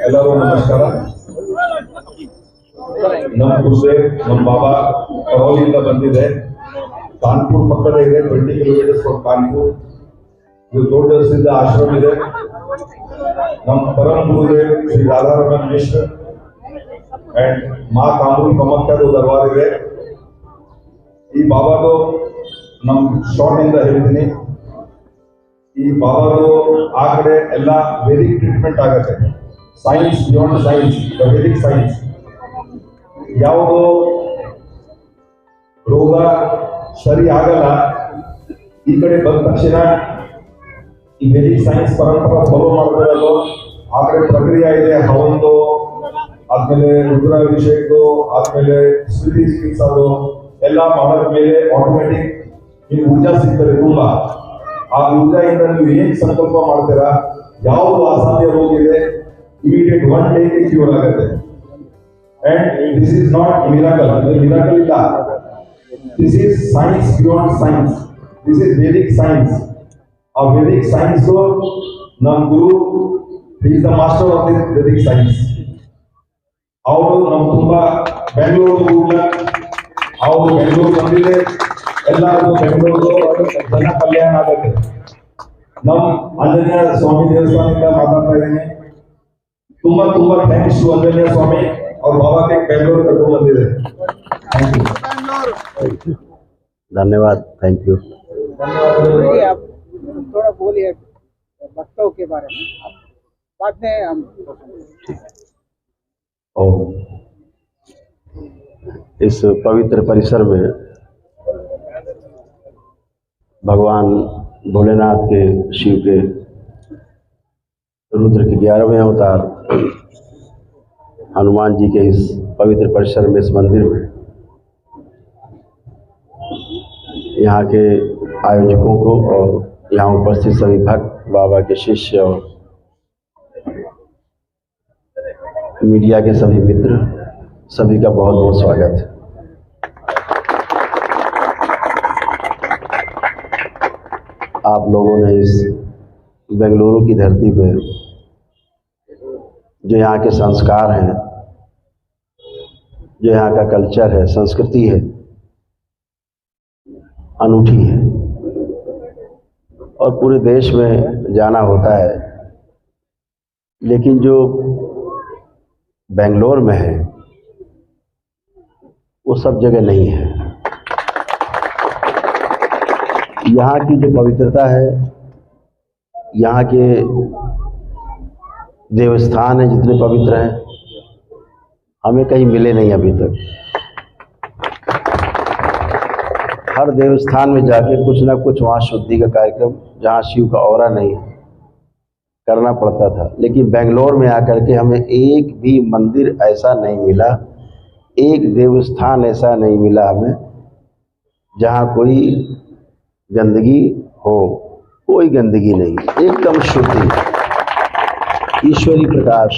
ಎಲ್ಲರೂ ನಮಸ್ಕಾರ. ನಮ್ಮ ಗುರುದೇವ್ ನಮ್ಮ ಬಾಬಾ ಕರೋಲಿಯಿಂದ ಬಂದಿದೆ. ಕಾನ್ಪುರ್ ಪಕ್ಕದ ಇದೆ, 20 ಕಿಲೋಮೀಟರ್ಸ್ ಫ್ರಮ್ ಕಾನ್ಪುರ್. ಇದು ದೊಡ್ಡ ಸಿದ್ಧ ಆಶ್ರಮ ಇದೆ. ನಮ್ಮ ಪರಮ ಗುರುದೇವ್ ಶ್ರೀ ರಾಧಾರಮಣ ಮಿಶ್ರ ಅಂಡ್ ಮಾ ಕಾಮೂಲ್ ಕಮಕ್ಕದು ದರ್ಬಾರ್ ಇದೆ. ಈ ಬಾಬಾದು ನಮ್ಮ ಶಾರ್ಟ್ ಇಂದ ಹೇಳ್ತೀನಿ. ಈ ಬಾಬಾದು ಆ ಕಡೆ ಎಲ್ಲ ವೇದಿಕ್ ಟ್ರೀಟ್ಮೆಂಟ್ ಆಗುತ್ತೆ. Science beyond science, Vedic science. ಯಾವುದು ರೋಗ ಸರಿ ಆಗಲ್ಲ ಈ ಕಡೆ ಬಂದ ತಕ್ಷಣ ಈ ವೇದಿಕ್ ಸೈನ್ಸ್ ಪರಂಪರೆ ಫಾಲೋ ಮಾಡ್ಕೊಳ್ಳೋದು. ಆ ಕಡೆ ಪ್ರಕ್ರಿಯೆ ಇದೆ, ಹವಂದು, ಆದ್ಮೇಲೆ ರುದ್ರಾಭಿಷೇಕದ್ದು, ಆದ್ಮೇಲೆ ಸ್ಮೃತಿ ಚಿಕಿತ್ಸದು ಎಲ್ಲ ಮಾಡೋದ ಮೇಲೆ ಆಟೋಮೆಟಿಕ್ ನೀವು ಊರ್ಜಾ ಸಿಗ್ತದೆ ತುಂಬಾ. ಆ ಊರ್ಜಾಯಿಂದ ನೀವು ಏನ್ ಸಂಕಲ್ಪ ಮಾಡ್ತೀರಾ, ಯಾವುದು ಅಸಾಧ್ಯ ರೋಗ ಇದೆ ಇಮಿಡಿಯೇಟ್ 1 day ಕ್ಯೂರ್ ಆಗುತ್ತೆ. And this is not miracle. Miracle ಇಲ್ಲ. This is science beyond science. This is vedic science. ಆ ವೇದಿಕ್ ಸೈನ್ಸ್ ನಮ್ಮ guru is the master of this vedic science. ಅವರು ನಮ್ಮ ತುಂಬಾ ಬೆಂಗಳೂರು ಅವರು ಬೆಂಗಳೂರು ಬಂದಿದೆ. ಎಲ್ಲರಿಗೂ ಬೆಂಗಳೂರು ಜನ ಕಲ್ಯಾಣ ಆಗುತ್ತೆ. ನಮ್ಮ ಆಂಜನೇಯ ಸ್ವಾಮಿ ದೇವಸ್ಥಾನದಿಂದ ಮಾತಾಡ್ತಾ ಇದ್ದೀನಿ. ತುಂಬಾ ತುಂಬಾ ಥ್ಯಾಂಕ್ಸ್ ಟು ಆಂಜನೇಯ ಸ್ವಾಮಿ और बाबा के बेंगलुरु कर्ಕೊಂಡು ಬಂದಿದೆ. Thank you. धन्यवाद. Thank you. आप थोड़ा बोलिए भक्तों के बारे में, बाद में हम इस पवित्र परिसर में भगवान भोलेनाथ के, शिव के, रुद्र के 11वें अवतार हनुमान जी के इस पवित्र परिसर में, इस मंदिर में यहाँ के आयोजकों को और यहाँ उपस्थित सभी भक्त, बाबा के शिष्य और मीडिया के सभी मित्र, सभी का बहुत बहुत स्वागत है। आप लोगों ने इस बेंगलुरु की धरती पे जो यहाँ के संस्कार हैं, जो यहाँ का कल्चर है, संस्कृति है, अनूठी है और पूरे देश में जाना होता है, लेकिन जो बेंगलोर में है वो सब जगह नहीं है। यहाँ की जो पवित्रता है, यहाँ के देवस्थान हैं जितने पवित्र हैं, हमें कहीं मिले नहीं अभी तक। हर देवस्थान में जाके कुछ ना कुछ वहाँ शुद्धि का कार्यक्रम, जहाँ शिव का औरा नहीं है, करना पड़ता था। लेकिन बेंगलोर में आकर के हमें एक भी मंदिर ऐसा नहीं मिला, एक देवस्थान ऐसा नहीं मिला हमें जहाँ कोई गंदगी हो। कोई गंदगी नहीं, एकदम शुद्धि, ईश्वरी प्रकाश,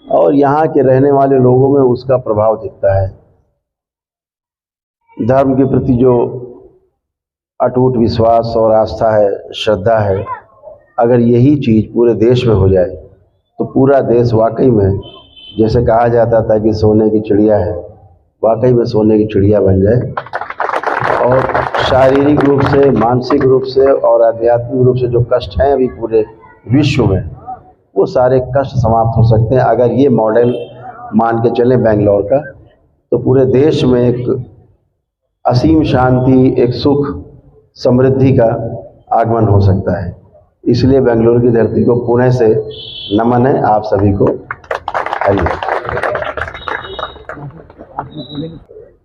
और यहाँ के रहने वाले लोगों में उसका प्रभाव दिखता है। धर्म के प्रति जो अटूट विश्वास और आस्था है, श्रद्धा है, अगर यही चीज़ पूरे देश में हो जाए तो पूरा देश वाकई में, जैसे कहा जाता था कि सोने की चिड़िया है, वाकई में सोने की चिड़िया बन जाए और शारीरिक रूप से, मानसिक रूप से और आध्यात्मिक रूप से जो कष्ट हैं अभी पूरे विश्व में, वो सारे कष्ट समाप्त हो सकते हैं अगर ये मॉडल मान के चलें बेंगलोर का। तो पूरे देश में एक असीम शांति, एक सुख, समृद्धि का आगमन हो सकता है। इसलिए बेंगलुरु की धरती को पुणे से नमन है आप सभी को। हरि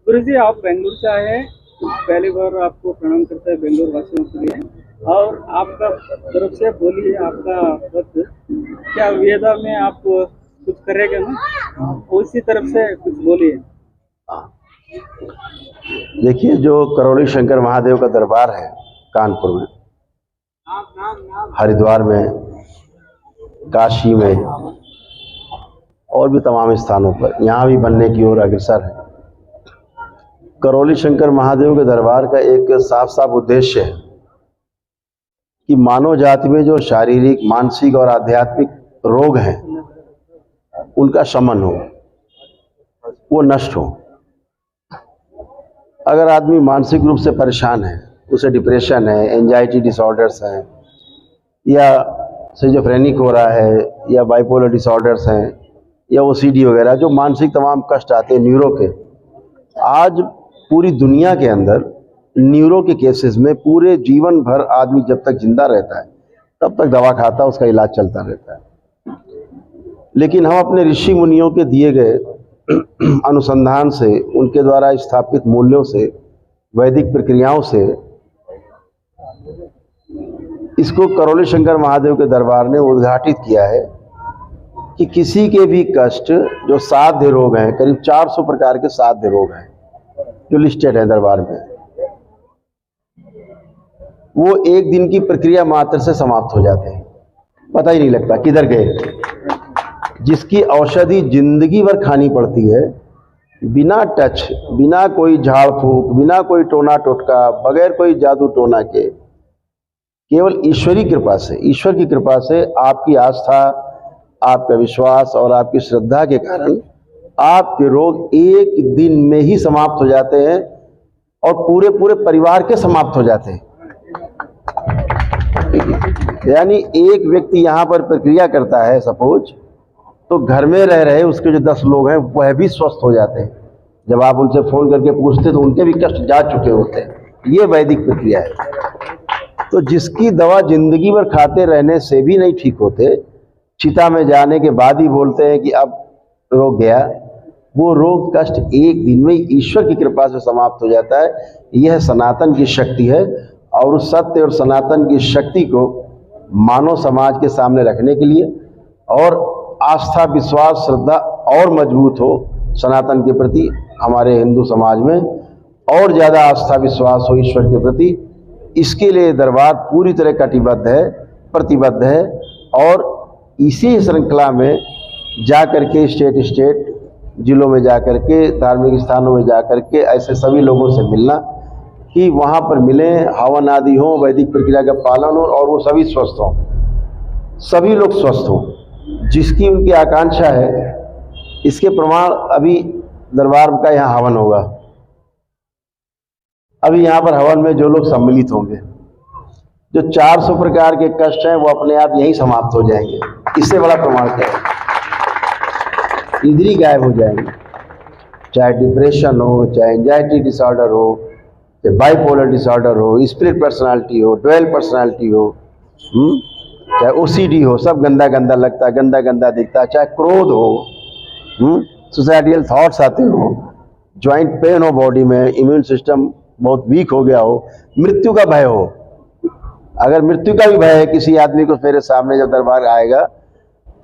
गुरु जी, आप बेंगलुरु से आए हैं, पहली बार आपको प्रणाम करते हैं बेंगलुरु वासियों के लिए। और आपका तरफ से बोलिए, आपका वक्त क्या वेदा में आप कुछ करेंगे ना, उसी तरफ से कुछ बोलिए। देखिए, जो करोली शंकर महादेव का दरबार है कानपुर में, हरिद्वार में, काशी में और भी तमाम स्थानों पर, यहाँ भी बनने की ओर अग्रसर है। करोली शंकर महादेव के दरबार का एक साफ साफ उद्देश्य है कि मानव जाति में जो शारीरिक, मानसिक और आध्यात्मिक रोग हैं उनका शमन हो, वो नष्ट हो। अगर आदमी मानसिक रूप से परेशान है, उसे डिप्रेशन है, एंजाइटी डिसऑर्डर्स हैं, या सिजोफ्रेनिक हो रहा है, या बाइपोलर डिसऑर्डर्स हैं, या ओसीडी वगैरह, जो मानसिक तमाम कष्ट आते हैं न्यूरो के, आज पूरी दुनिया के अंदर न्यूरो के केसेस में पूरे जीवन भर आदमी जब तक जिंदा रहता है तब तक दवा खाता है, उसका इलाज चलता रहता है। लेकिन हम अपने ऋषि मुनियों के दिए गए अनुसंधान से, उनके द्वारा स्थापित मूल्यों से, वैदिक प्रक्रियाओं से, इसको करौली शंकर महादेव के दरबार ने उद्घाटित किया है कि किसी के भी कष्ट, जो साध्य रोग हैं, करीब 400 प्रकार के साध्य रोग हैं जो लिस्टेड है दरबार में, वो एक दिन की प्रक्रिया मात्र से समाप्त हो जाते हैं, पता ही नहीं लगता किधर गए। जिसकी औषधि जिंदगी भर खानी पड़ती है, बिना टच, बिना कोई झाड़ फूक, बिना कोई टोना टोटका, बगैर कोई जादू टोना के, केवल ईश्वरी कृपा से, ईश्वर की कृपा से, आपकी आस्था, आपका विश्वास और आपकी श्रद्धा के कारण आपके रोग एक दिन में ही समाप्त हो जाते हैं और पूरे पूरे परिवार के समाप्त हो जाते हैं। यानी एक व्यक्ति यहाँ पर प्रक्रिया करता है सपोज, तो घर में रह रहे उसके जो 10 लोग हैं वह भी स्वस्थ हो जाते हैं। जब आप उनसे फोन करके पूछते तो उनके भी कष्ट जा चुके होते हैं। ये वैदिक प्रक्रिया है। तो जिसकी दवा जिंदगी भर खाते रहने से भी नहीं ठीक होते, चिता में जाने के बाद ही बोलते हैं कि अब रोग गया, वो रोग कष्ट एक दिन में ईश्वर की कृपा से समाप्त हो जाता है। यह सनातन की शक्ति है और उस सत्य और सनातन की शक्ति को मानव समाज के सामने रखने के लिए और आस्था, विश्वास, श्रद्धा और मजबूत हो सनातन के प्रति, हमारे हिंदू समाज में और ज़्यादा आस्था विश्वास हो ईश्वर के प्रति, इसके लिए दरबार पूरी तरह कटिबद्ध है, प्रतिबद्ध है। और इसी श्रृंखला में जा कर के स्टेट जिलों में जा कर के, धार्मिक स्थानों में जा कर के ऐसे सभी लोगों से मिलना कि वहाँ पर मिलें, हवन आदि हो, वैदिक प्रक्रिया का पालन हो और वो सभी स्वस्थ हों, सभी लोग स्वस्थ हों, जिसकी उनकी आकांक्षा है। इसके प्रमाण अभी दरबार का यहाँ हवन होगा। अभी यहाँ पर हवन में जो लोग सम्मिलित होंगे, जो 400 प्रकार के कष्ट हैं वो अपने आप यहीं समाप्त हो जाएंगे। इससे बड़ा प्रमाण क्या है? इधर ही गायब हो जाएंगे। चाहे डिप्रेशन हो, चाहे एंजाइटी डिसऑर्डर हो, चाहे बाइपोलर डिसऑर्डर हो, स्प्लिट पर्सनालिटी हो, ड्वेल पर्सनालिटी हो, चाहे ओसीडी हो, सब गंदा गंदा लगता, गंदा गंदा दिखता, चाहे क्रोध हो, सुसाइडियल थॉट्स आते हो, जॉइंट पेन हो बॉडी में, इम्यून सिस्टम बहुत वीक हो गया हो, मृत्यु का भय हो। अगर मृत्यु का भी भय है किसी आदमी को, मेरे सामने जब दरबार आएगा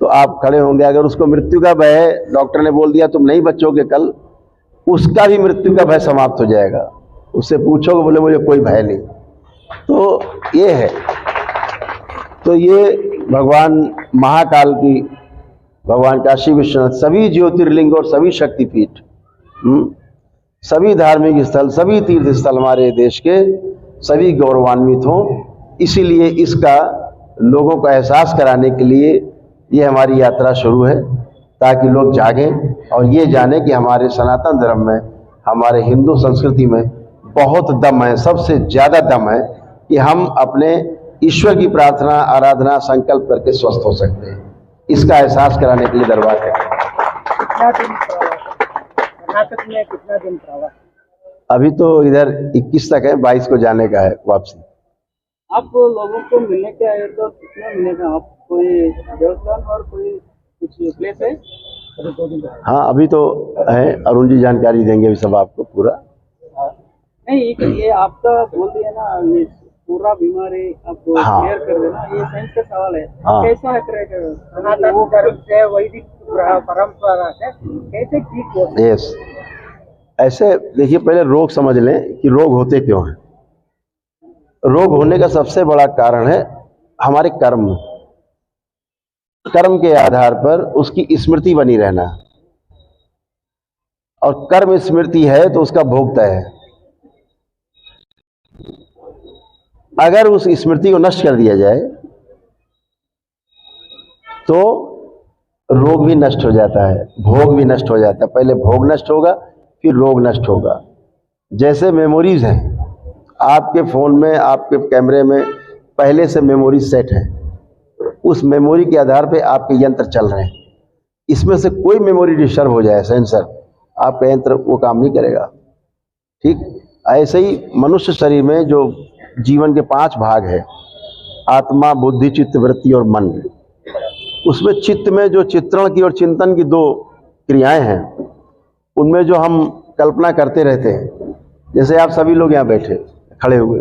तो आप खड़े होंगे, अगर उसको मृत्यु का भय है, डॉक्टर ने बोल दिया तुम नहीं बचोगे कल, उसका भी मृत्यु का भय समाप्त हो जाएगा। उससे पूछोगे, बोले मुझे कोई भय नहीं। तो ये है, तो ये भगवान महाकाल की, भगवान काशी विश्वनाथ, सभी ज्योतिर्लिंग और सभी शक्तिपीठ, सभी धार्मिक स्थल, सभी तीर्थ स्थल हमारे देश के सभी गौरवान्वित हों। इसीलिए इसका लोगों को एहसास कराने के लिए ये हमारी यात्रा शुरू है, ताकि लोग जागें और ये जाने कि हमारे सनातन धर्म में, हमारे हिंदू संस्कृति में बहुत दम है, सबसे ज़्यादा दम है कि हम अपने ईश्वर की प्रार्थना, आराधना, संकल्प करके स्वस्थ हो सकते हैं। इसका एहसास कराने के लिए दरबार है। कर्नाटक में कितना दिन प्रवास? अभी तो इधर 21 तक है, 22 को जाने का है वापसी। आप लोगों को मिलने के आए तो कितना मिलेगा? आप कोई देवस्थान और कोई कुछ प्लेस है? हाँ, अभी तो है, अरुण जी जानकारी देंगे अभी सब आपको पूरा। नहीं, ये आपका बोल दिया ना, ये पूरा बीमारी आपको क्लियर कर देना, ये साइंस का सवाल है। कैसा है सनातन धर्म से, वैदिक परंपरा से कैसे ठीक हो? यस, ऐसे देखिए, पहले रोग समझ लें कि रोग होते क्यों हैं। रोग होने का सबसे बड़ा कारण है हमारे कर्म। कर्म के आधार पर उसकी स्मृति बनी रहना, और कर्म स्मृति है तो उसका भोग तय है। अगर उस स्मृति को नष्ट कर दिया जाए तो रोग भी नष्ट हो जाता है, भोग भी नष्ट हो जाता है। पहले भोग नष्ट होगा, फिर रोग नष्ट होगा। जैसे मेमोरीज हैं, आपके फ़ोन में, आपके कैमरे में पहले से मेमोरी सेट है, उस मेमोरी के आधार पे आपके यंत्र चल रहे हैं। इसमें से कोई मेमोरी डिस्टर्ब हो जाए, सेंसर, आपका यंत्र वो काम नहीं करेगा। ठीक ऐसे ही मनुष्य शरीर में जो जीवन के 5 भाग है, आत्मा, बुद्धि, चित्त, वृत्ति और मन, उसमें चित्त में जो चित्रण की और चिंतन की 2 क्रियाएं हैं, उनमें जो हम कल्पना करते रहते हैं, जैसे आप सभी लोग यहाँ बैठे खड़े हुए,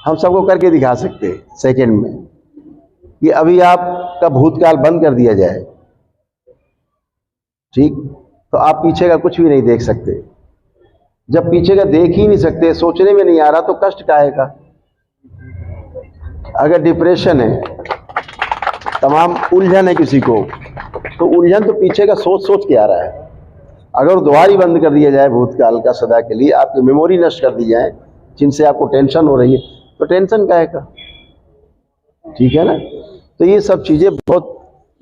हम सबको करके दिखा सकते हैं सेकंड में कि अभी आपका भूतकाल बंद कर दिया जाए, ठीक, तो आप पीछे का कुछ भी नहीं देख सकते। जब पीछे का देख ही नहीं सकते, सोचने में नहीं आ रहा, तो कष्ट काहे का। अगर डिप्रेशन है, तमाम उलझन है किसी को, तो उलझन तो पीछे का सोच सोच के आ रहा है। अगर द्वार ही बंद कर दिया जाए भूतकाल का सदा के लिए, आपकी मेमोरी नष्ट कर दी जाए जिनसे आपको टेंशन हो रही है, तो टेंशन काहे का। ठीक है ना। तो ये सब चीज़ें बहुत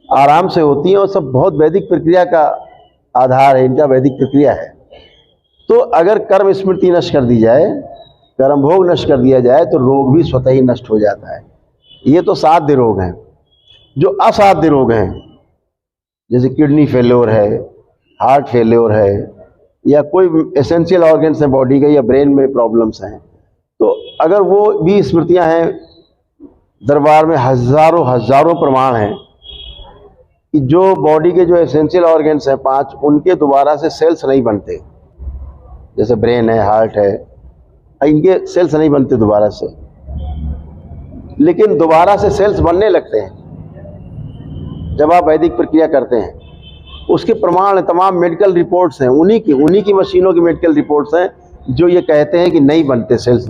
आराम से होती हैं और सब बहुत वैदिक प्रक्रिया का आधार है, इनका वैदिक प्रक्रिया है। तो अगर कर्म स्मृति नष्ट कर दी जाए, कर्म भोग नष्ट कर दिया जाए, तो रोग भी स्वतः ही नष्ट हो जाता है। ये तो साध्य रोग हैं। जो असाध्य रोग हैं, जैसे किडनी फेल्योर है, हार्ट फेल्योर है, या कोई एसेंशियल ऑर्गन्स हैं बॉडी के, या ब्रेन में प्रॉब्लम्स हैं, तो अगर वो भी स्मृतियां हैं, दरबार में हजारों प्रमाण हैं कि जो बॉडी के जो एसेंशियल ऑर्गन्स हैं 5, उनके दोबारा से सेल्स नहीं बनते। जैसे ब्रेन है, हार्ट है, इनके सेल्स नहीं बनते दोबारा से, लेकिन दोबारा से सेल्स बनने लगते हैं जब आप वैदिक प्रक्रिया करते हैं। उसके प्रमाण तमाम मेडिकल रिपोर्ट्स हैं, उन्हीं की मशीनों की मेडिकल रिपोर्ट्स हैं जो ये कहते हैं कि नहीं बनते सेल्स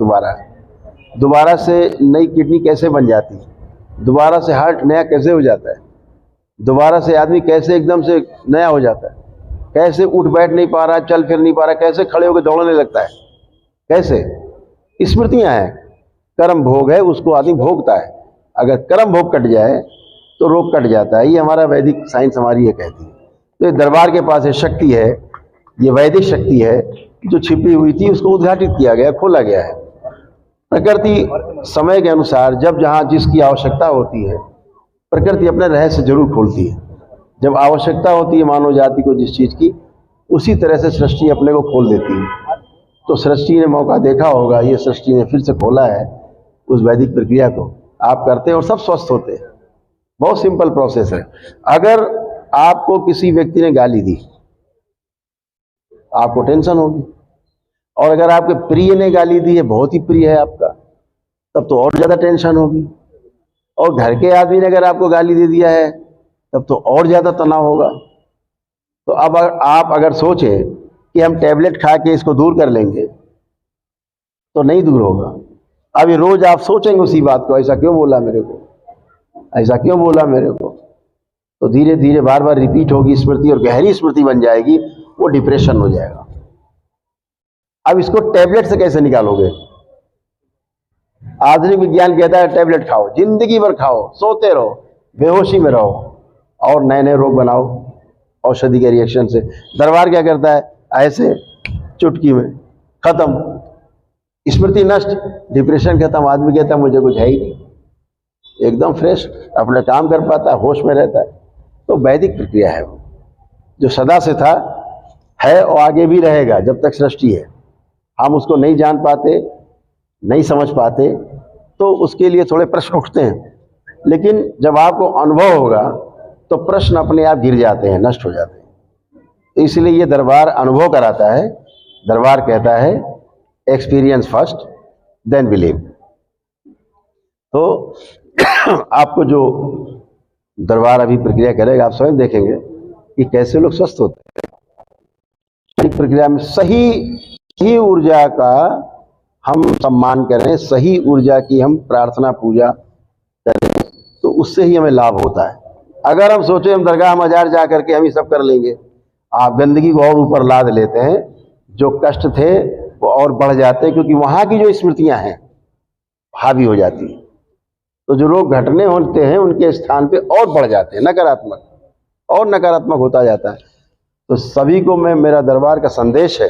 दोबारा से नई किडनी कैसे बन जाती, दोबारा से हार्ट नया कैसे हो जाता है, दोबारा से आदमी कैसे एकदम से नया हो जाता है, कैसे उठ बैठ नहीं पा रहा, चल फिर नहीं पा रहा, कैसे खड़े होकर दौड़ने लगता है, कैसे। स्मृतियां हैं, कर्म भोग है, उसको आदमी भोगता है। अगर कर्म भोग कट जाए तो रोग कट जाता है। ये हमारा वैदिक साइंस हमारी ये कहती है। तो ये दरबार के पास ये शक्ति है, ये वैदिक शक्ति है जो छिपी हुई थी, उसको उद्घाटित किया गया, खोला गया है। प्रकृति समय के अनुसार जब जहाँ जिसकी आवश्यकता होती है, प्रकृति अपने रहस्य जरूर खोलती है। जब आवश्यकता होती है मानव जाति को जिस चीज़ की, उसी तरह से सृष्टि अपने को खोल देती है। तो सृष्टि ने मौका देखा होगा, ये सृष्टि ने फिर से खोला है उस वैदिक प्रक्रिया को। आप करते हैं और सब स्वस्थ होते हैं। बहुत सिंपल प्रोसेस है। अगर आपको किसी व्यक्ति ने गाली दी, आपको टेंशन होगी, और अगर आपके प्रिय ने गाली दी है, बहुत ही प्रिय है आपका, तब तो और ज़्यादा टेंशन होगी। और घर के आदमी ने अगर आपको गाली दे दिया है, तब तो और ज़्यादा तनाव होगा। तो अब आप अगर सोचें कि हम टैबलेट खा के इसको दूर कर लेंगे, तो नहीं दूर होगा। अब ये रोज आप सोचेंगे उसी बात को, ऐसा क्यों बोला मेरे को, ऐसा क्यों बोला मेरे को, तो धीरे धीरे बार बार रिपीट होगी स्मृति, और गहरी स्मृति बन जाएगी, वो डिप्रेशन हो जाएगा। अब इसको टैबलेट से कैसे निकालोगे। आधुनिक विज्ञान कहता है टैबलेट खाओ, जिंदगी भर खाओ, सोते रहो, बेहोशी में रहो, और नए नए रोग बनाओ औषधि के रिएक्शन से। दरबार क्या करता है, ऐसे चुटकी में खत्म, स्मृति नष्ट, डिप्रेशन खत्म। आदमी कहता है मुझे कुछ है ही नहीं, एकदम फ्रेश, अपना काम कर पाता है, होश में रहता है। तो वैदिक प्रक्रिया है वो, जो सदा से था, है और आगे भी रहेगा जब तक सृष्टि है। हम उसको नहीं जान पाते, नहीं समझ पाते, तो उसके लिए थोड़े प्रश्न उठते हैं, लेकिन जब आपको अनुभव होगा तो प्रश्न अपने आप गिर जाते हैं, नष्ट हो जाते हैं। तो इसलिए ये दरबार अनुभव कराता है। दरबार कहता है एक्सपीरियंस फर्स्ट देन बिलीव। तो आपको जो दरबार अभी प्रक्रिया करेगा, आप स्वयं देखेंगे कि कैसे लोग स्वस्थ होते हैं। प्रक्रिया में सही ऊर्जा का हम सम्मान करें, सही ऊर्जा की हम प्रार्थना पूजा करें, तो उससे ही हमें लाभ होता है। अगर हम सोचें हम दरगाह मजार जा करके हम ही सब कर लेंगे, आप गंदगी को और ऊपर लाद लेते हैं, जो कष्ट थे वो और बढ़ जाते हैं, क्योंकि वहाँ की जो स्मृतियाँ हैं हावी हो जाती हैं। तो जो रोग घटने होते हैं उनके स्थान पे और बढ़ जाते हैं, नकारात्मक। और नकारात्मक होता जाता है। तो सभी को मेरा दरबार का संदेश है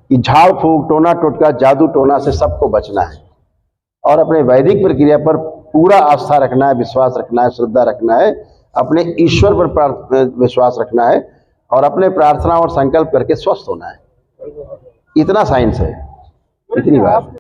कि झाड़ फूंक, टोना टोटका, जादू टोना से सबको बचना है और अपने वैदिक प्रक्रिया पर पूरा आस्था रखना है, विश्वास रखना है, श्रद्धा रखना है, अपने ईश्वर पर विश्वास रखना है और अपने प्रार्थना और संकल्प करके स्वस्थ होना है। इतना साइंस है, इतनी बात।